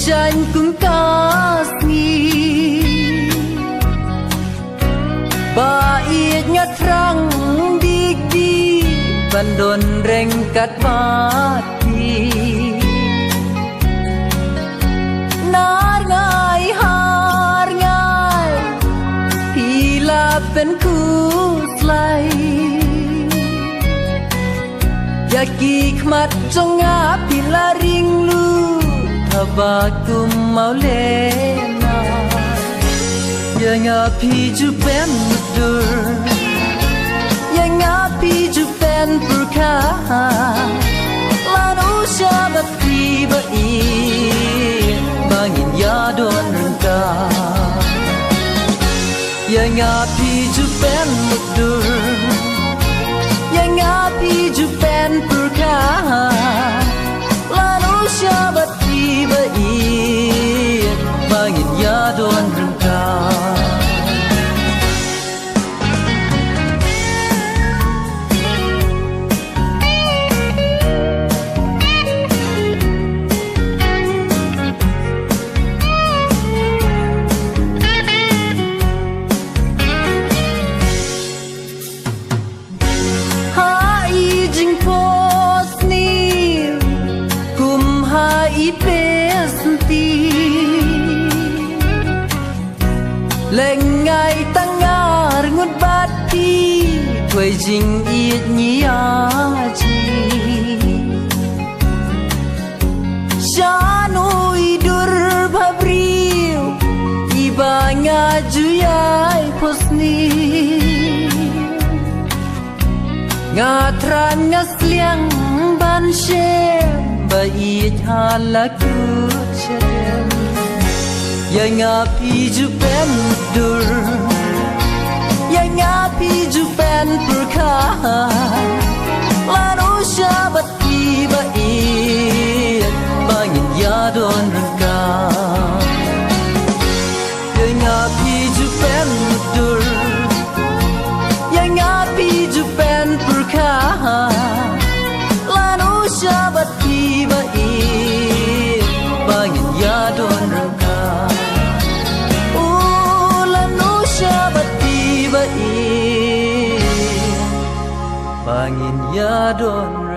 Hujan kung kasni Bait nga trang digdi Bandon rengkat mati Nar ngai har ngai Hilap dan kuslai Yaki khmat trong ngap pila ring lu Tabakum mau lena Yang api jupen dur Yang api jupen purkha Lanu syabat tiba Bangin yadon rengka Yang api jupen dur Yang api jupen purkha Lanu syabat tiba Bangin yadon rengka Lengai tangar ngut bati Quay jing iết nhí aji Shanui dur babriu Iba ngajuyai posni Ngatran ngasliang ban shem Bait halakut syadem Yang api jupen dur Yang api jupen purkha Lanu syabat tiba Bangin yadon rengka Yang api jupen dur Yang api jupen purkha Lanu syabat tiba Bangin yadon rengka Bangin yadon